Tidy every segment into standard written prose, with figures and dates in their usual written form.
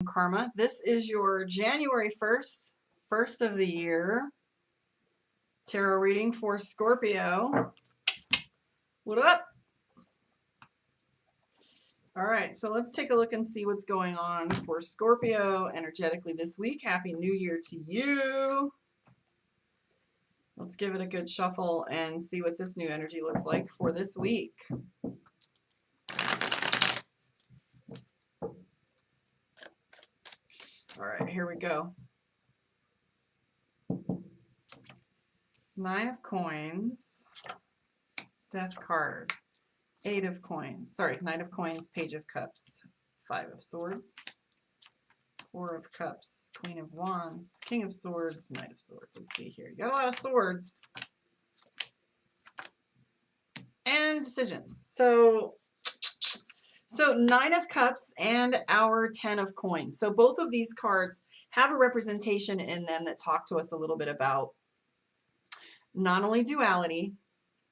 Karma. This is your January 1st, first of the year tarot reading for Scorpio. What up? All right, so let's take a look and see what's going on for Scorpio energetically this week. Happy New Year to you. Let's give it a good shuffle and see what this new energy looks like for this week. All right, here we go. 9 of Coins, Death card, 8 of Coins, sorry, 9 of Coins, Page of Cups, 5 of Swords, 4 of Cups, Queen of Wands, King of Swords, Knight of Swords. Let's see here. You got a lot of swords. And decisions. So 9 of Cups and our 10 of Coins. So both of these cards have a representation in them that talk to us a little bit about not only duality,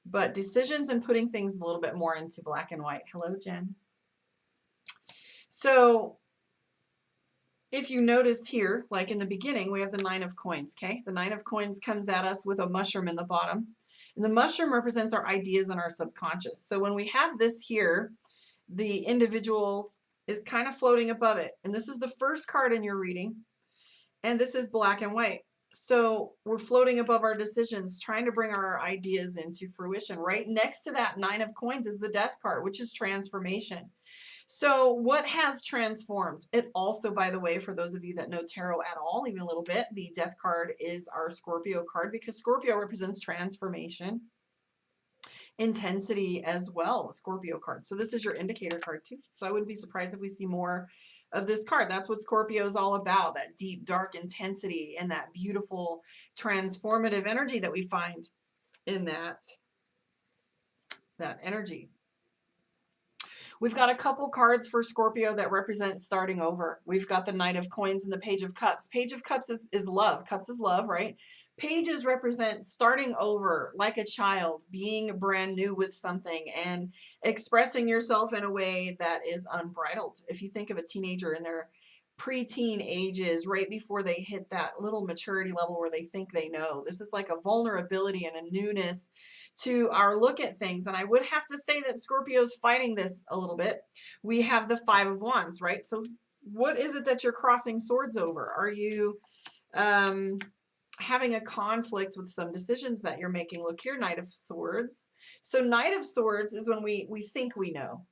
but decisions and putting things a little bit more into black and white. Hello, Jen. So if you notice here, like in the beginning, we have the 9 of Coins, okay? The 9 of Coins comes at us with a mushroom in the bottom. And the mushroom represents our ideas and our subconscious. So when we have this here, the individual is kind of floating above it. And this is the first card in your reading. And this is black and white. So we're floating above our decisions, trying to bring our ideas into fruition. Right next to that 9 of Coins is the Death card, which is transformation. So what has transformed? It also, by the way, for those of you that know tarot at all, even a little bit, the Death card is our Scorpio card because Scorpio represents transformation, intensity as well, Scorpio card. So this is your indicator card too. So I wouldn't be surprised if we see more of this card. That's what Scorpio is all about, that deep, dark intensity and that beautiful transformative energy that we find in that energy. We've got a couple cards for Scorpio that represent starting over. We've got the Knight of Coins and the Page of Cups. Page of Cups is love. Cups is love, right? Pages represent starting over like a child, being brand new with something and expressing yourself in a way that is unbridled. If you think of a teenager in their preteen ages, right before they hit that little maturity level where they think they know, this is like a vulnerability and a newness to our look at things. And I would have to say that Scorpio's fighting this a little bit. We have the 5 of Wands, right? So what is it that you're crossing swords over? Are you having a conflict with some decisions that you're making? Look here, Knight of Swords. So Knight of Swords is when we think we know.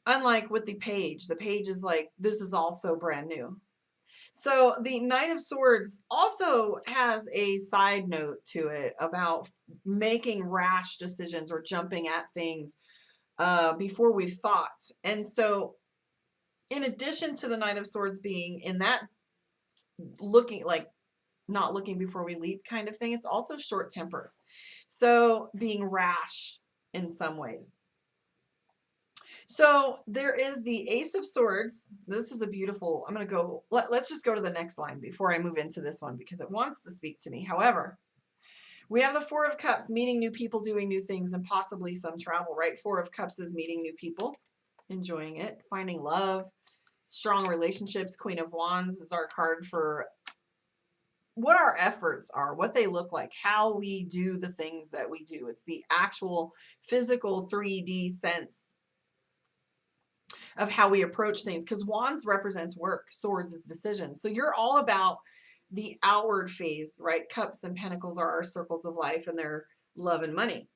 Unlike with the page is like, this is also brand new. So the Knight of Swords also has a side note to it about making rash decisions or jumping at things before we've thought. And so in addition to the Knight of Swords being in that looking like not looking before we leap kind of thing, it's also short temper. So being rash in some ways. So there is the Ace of Swords. This is a beautiful, I'm going to go, let's just go to the next line before I move into this one because it wants to speak to me. However, we have the 4 of Cups, meeting new people, doing new things, and possibly some travel, right? 4 of Cups is meeting new people, enjoying it, finding love, strong relationships. Queen of Wands is our card for what our efforts are, what they look like, how we do the things that we do. It's the actual physical 3D sense of how we approach things, because Wands represents work, Swords is decisions. So you're all about the outward phase, right? Cups and Pentacles are our circles of life and they're love and money.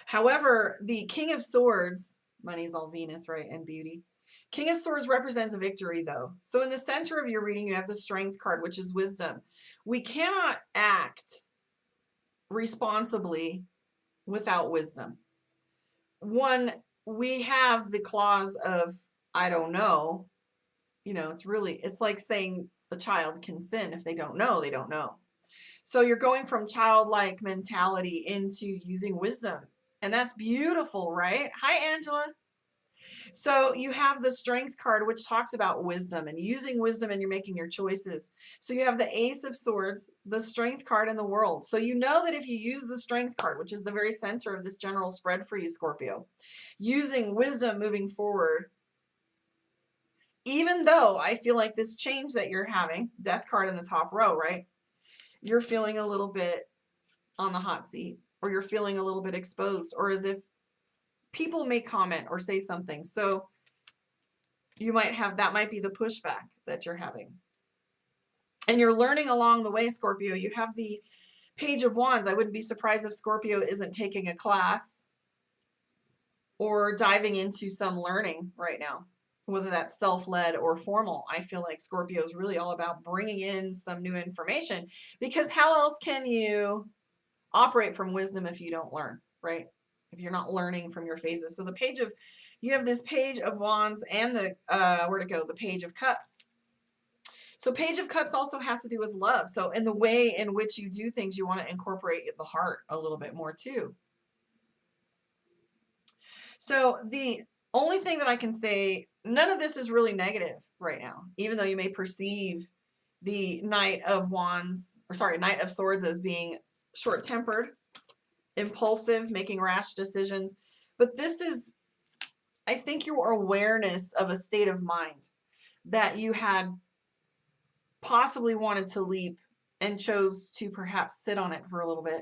However, the King of Swords, money's all Venus, right? And beauty. King of Swords represents a victory though. So in the center of your reading, you have the Strength card, which is wisdom. We cannot act responsibly without wisdom. One, we have the clause of, I don't know, you know, it's like saying a child can sin. If they don't know, they don't know. So you're going from childlike mentality into using wisdom. And that's beautiful, right? Hi, Angela. So you have the Strength card, which talks about wisdom and using wisdom and you're making your choices. So you have the Ace of Swords, the Strength card in the world. So you know that if you use the Strength card, which is the very center of this general spread for you, Scorpio, using wisdom moving forward, even though I feel like this change that you're having, death card in the top row, right? You're feeling a little bit on the hot seat, or you're feeling a little bit exposed, or as if people may comment or say something. So you might have, that might be the pushback that you're having. And you're learning along the way, Scorpio. You have the Page of Wands. I wouldn't be surprised if Scorpio isn't taking a class or diving into some learning right now, whether that's self-led or formal. I feel like Scorpio is really all about bringing in some new information, because how else can you operate from wisdom if you don't learn, right? If you're not learning from your phases. So the page of, you have this Page of Wands and the, where to go? The Page of Cups. So Page of Cups also has to do with love. So in the way in which you do things, you want to incorporate the heart a little bit more too. So the only thing that I can say, none of this is really negative right now, even though you may perceive the Knight of Wands, or sorry, Knight of Swords as being short-tempered, impulsive, making rash decisions. But this is, I think, your awareness of a state of mind that you had possibly wanted to leap and chose to perhaps sit on it for a little bit.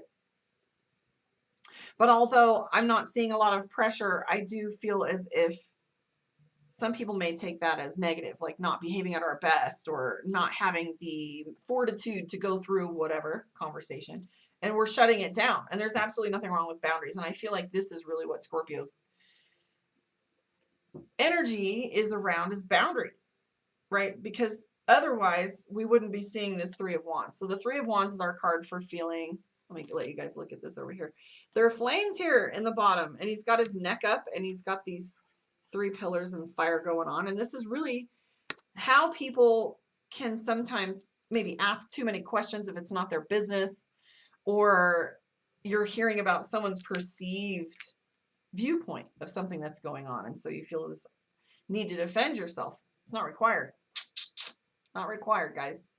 But although I'm not seeing a lot of pressure, I do feel as if some people may take that as negative, like not behaving at our best or not having the fortitude to go through whatever conversation, and we're shutting it down. And there's absolutely nothing wrong with boundaries. And I feel like this is really what Scorpio's energy is around, is boundaries, right? Because otherwise we wouldn't be seeing this Three of Wands. So the Three of Wands is our card for feeling. Let me let you guys look at this over here. There are flames here in the bottom, and he's got his neck up, and he's got these three pillars and fire going on. And this is really how people can sometimes maybe ask too many questions if it's not their business, or you're hearing about someone's perceived viewpoint of something that's going on. And so you feel this need to defend yourself. It's not required. Not required, guys.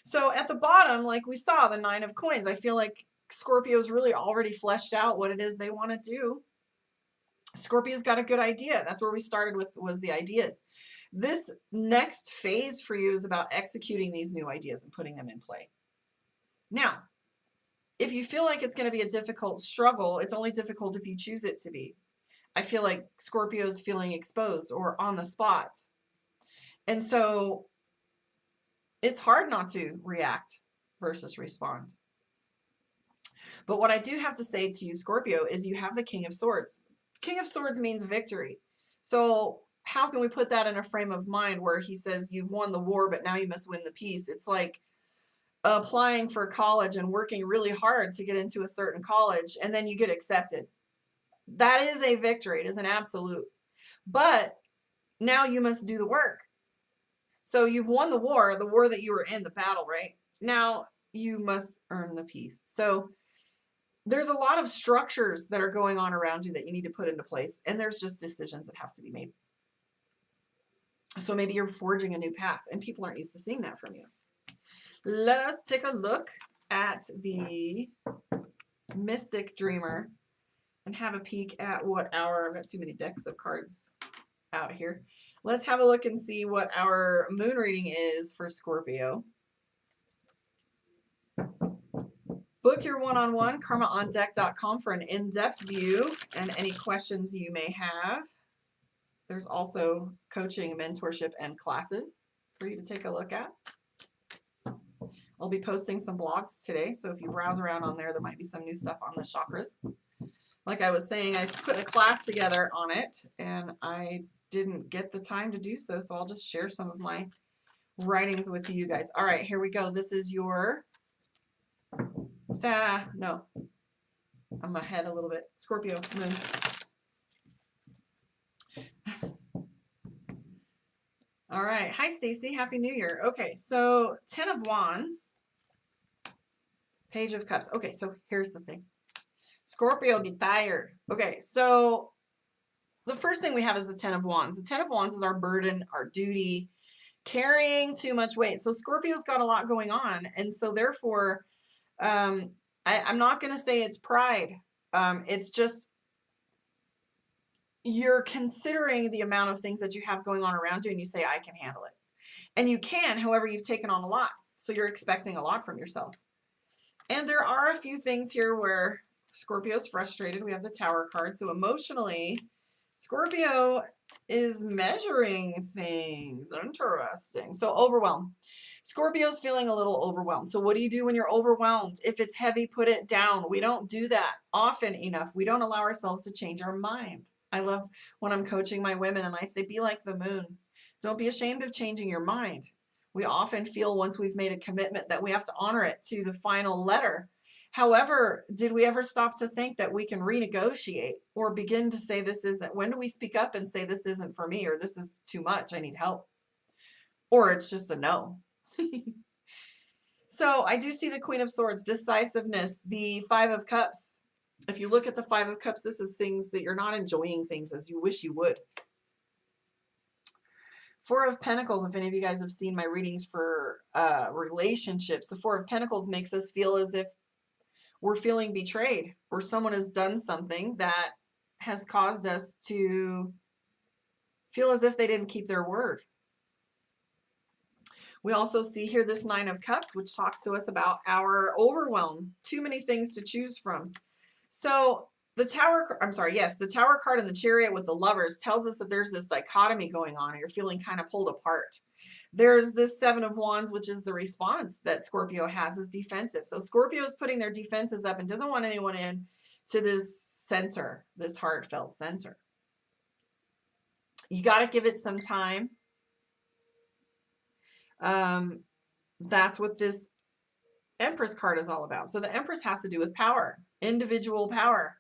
So at the bottom, like we saw, the Nine of Coins, I feel like Scorpio's really already fleshed out what it is they want to do. Scorpio's got a good idea. That's where we started with, was the ideas. This next phase for you is about executing these new ideas and putting them in play. Now, if you feel like it's going to be a difficult struggle, it's only difficult if you choose it to be. I feel like Scorpio's feeling exposed or on the spot. And so it's hard not to react versus respond. But what I do have to say to you, Scorpio, is you have the King of Swords. King of Swords means victory. So how can we put that in a frame of mind where he says you've won the war, but now you must win the peace? It's like applying for college and working really hard to get into a certain college, and then you get accepted. That is a victory. It is an absolute. But now you must do the work. So you've won the war that you were in, the battle, right? Now you must earn the peace. So there's a lot of structures that are going on around you that you need to put into place, and there's just decisions that have to be made. So maybe you're forging a new path, and people aren't used to seeing that from you. Let us take a look at the Mystic Dreamer and have a peek at what our, I've got too many decks of cards out here. Let's have a look and see what our moon reading is for Scorpio. Book your one-on-one, karmaondeck.com, for an in-depth view and any questions you may have. There's also coaching, mentorship, and classes for you to take a look at. I'll be posting some blogs today, so if you browse around on there, there might be some new stuff on the chakras. Like I was saying, I put a class together on it, and I didn't get the time to do so, so I'll just share some of my writings with you guys. All right, here we go. This is your, no, I'm ahead a little bit. Scorpio moon. All right. Hi, Stacy. Happy New Year. Okay, so 10 of Wands, Page of Cups. Okay, so here's the thing. Scorpio, be tired. Okay, so the first thing we have is the 10 of Wands. The 10 of Wands is our burden, our duty, carrying too much weight. So Scorpio's got a lot going on, and so therefore, I'm not going to say it's pride. It's just you're considering the amount of things that you have going on around you, and you say, I can handle it. And you can, however, you've taken on a lot. So you're expecting a lot from yourself. And there are a few things here where Scorpio's frustrated. We have the Tower card. So emotionally, Scorpio is measuring things. Interesting. So overwhelmed. Scorpio's feeling a little overwhelmed. So what do you do when you're overwhelmed? If it's heavy, put it down. We don't do that often enough. We don't allow ourselves to change our mind. I love when I'm coaching my women and I say, be like the moon. Don't be ashamed of changing your mind. We often feel once we've made a commitment that we have to honor it to the final letter. However, did we ever stop to think that we can renegotiate or begin to say this isn't, when do we speak up and say this isn't for me, or this is too much, I need help? Or it's just a no. So I do see the Queen of Swords, decisiveness, the Five of Cups. If you look at the Five of Cups, this is things that you're not enjoying things as you wish you would. Four of Pentacles, if any of you guys have seen my readings for relationships, the Four of Pentacles makes us feel as if we're feeling betrayed, or someone has done something that has caused us to feel as if they didn't keep their word. We also see here this Nine of Cups, which talks to us about our overwhelm, too many things to choose from. So the Tower, the Tower card and the Chariot with the Lovers tells us that there's this dichotomy going on, and you're feeling kind of pulled apart. There's this Seven of Wands, which is the response that Scorpio has, is defensive. So Scorpio is putting their defenses up and doesn't want anyone in to this center, this heartfelt center. You got to give it some time. That's what this Empress card is all about. So the Empress has to do with power, individual power,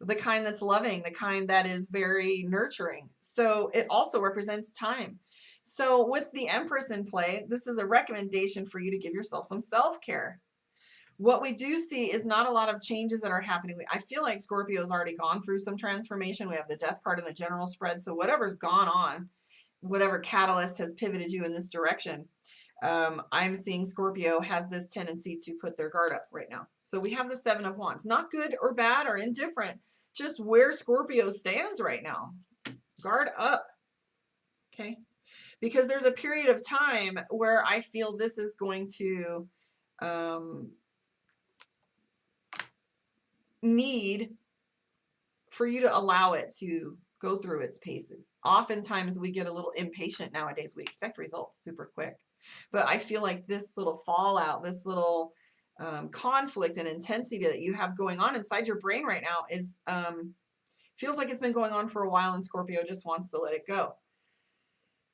the kind that's loving, the kind that is very nurturing. So it also represents time. So with the Empress in play, this is a recommendation for you to give yourself some self-care. What we do see is not a lot of changes that are happening. I feel like Scorpio's already gone through some transformation. We have the Death card in the general spread. So whatever's gone on, whatever catalyst has pivoted you in this direction, I'm seeing Scorpio has this tendency to put their guard up right now. So we have the Seven of Wands, not good or bad or indifferent, just where Scorpio stands right now. Guard up. Okay. Because there's a period of time where I feel this is going to need for you to allow it to go through its paces. Oftentimes we get a little impatient nowadays. We expect results super quick. But I feel like this little fallout, this little conflict and intensity that you have going on inside your brain right now is feels like it's been going on for a while, and Scorpio just wants to let it go.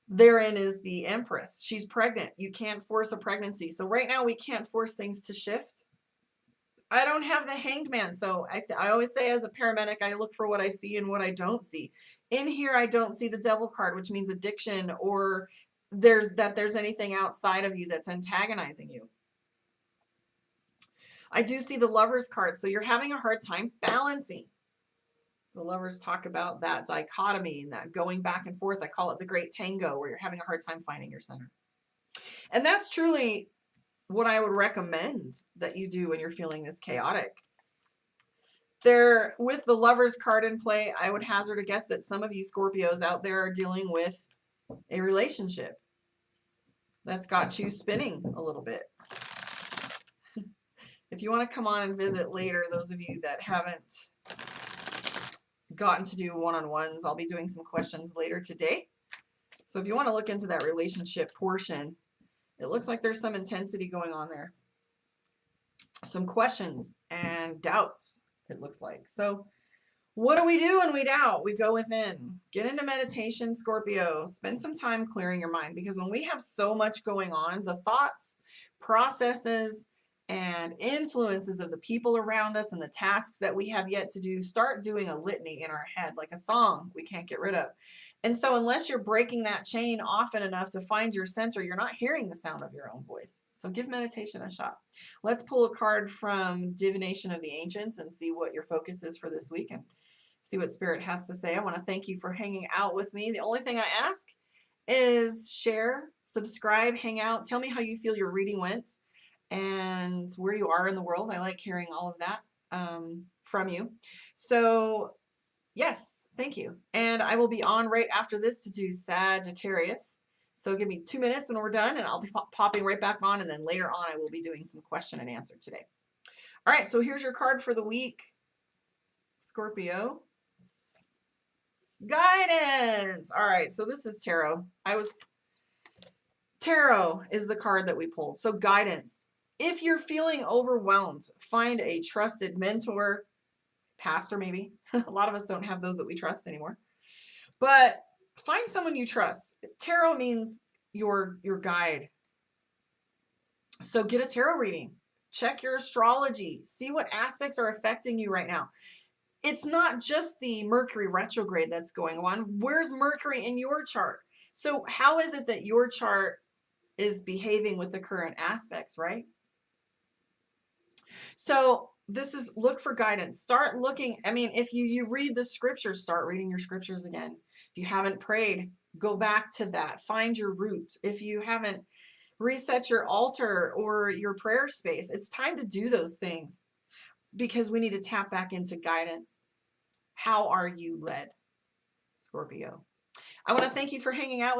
Therein is the Empress. She's pregnant. You can't force a pregnancy. So right now we can't force things to shift. I don't have the Hanged Man. So I always say as a paramedic, I look for what I see and what I don't see. In here, I don't see the Devil card, which means addiction, or there's anything outside of you that's antagonizing you. I do see the Lovers card. So you're having a hard time balancing. The Lovers talk about that dichotomy and that going back and forth. I call it the great tango, where you're having a hard time finding your center. And that's truly what I would recommend that you do when you're feeling this chaotic. There, with the Lovers card in play, I would hazard a guess that some of you Scorpios out there are dealing with a relationship that's got you spinning a little bit. If you want to come on and visit later, those of you that haven't gotten to do one-on-ones, I'll be doing some questions later today. So if you want to look into that relationship portion, it looks like there's some intensity going on there. Some questions and doubts, it looks like. So what do we do when we doubt? We go within. Get into meditation, Scorpio. Spend some time clearing your mind, because when we have so much going on, the thoughts, processes, and influences of the people around us and the tasks that we have yet to do start doing a litany in our head, like a song we can't get rid of. And so unless you're breaking that chain often enough to find your center, you're not hearing the sound of your own voice. So give meditation a shot. Let's pull a card from Divination of the Ancients and see what your focus is for this week and see what Spirit has to say. I want to thank you for hanging out with me. The only thing I ask is share, subscribe, hang out. Tell me how you feel your reading went and where you are in the world. I like hearing all of that from you. So yes, Thank you. And I will be on right after this to do Sagittarius. So give me 2 minutes when we're done and I'll be popping right back on. And then later on, I will be doing some question and answer today. All right. So here's your card for the week, Scorpio. Guidance. All right. So this is tarot. Tarot is the card that we pulled. So guidance. If you're feeling overwhelmed, find a trusted mentor, pastor maybe. A lot of us don't have those that we trust anymore. But find someone you trust. Tarot means your guide. So get a tarot reading. Check your astrology. See what aspects are affecting you right now. It's not just the Mercury retrograde that's going on. Where's Mercury in your chart? So how is it that your chart is behaving with the current aspects, right? So this is, look for guidance. Start looking. I mean, if you read the scriptures, start reading your scriptures again. If you haven't prayed, go back to that. Find your root. If you haven't reset your altar or your prayer space, it's time to do those things because we need to tap back into guidance. How are you led, Scorpio? I want to thank you for hanging out with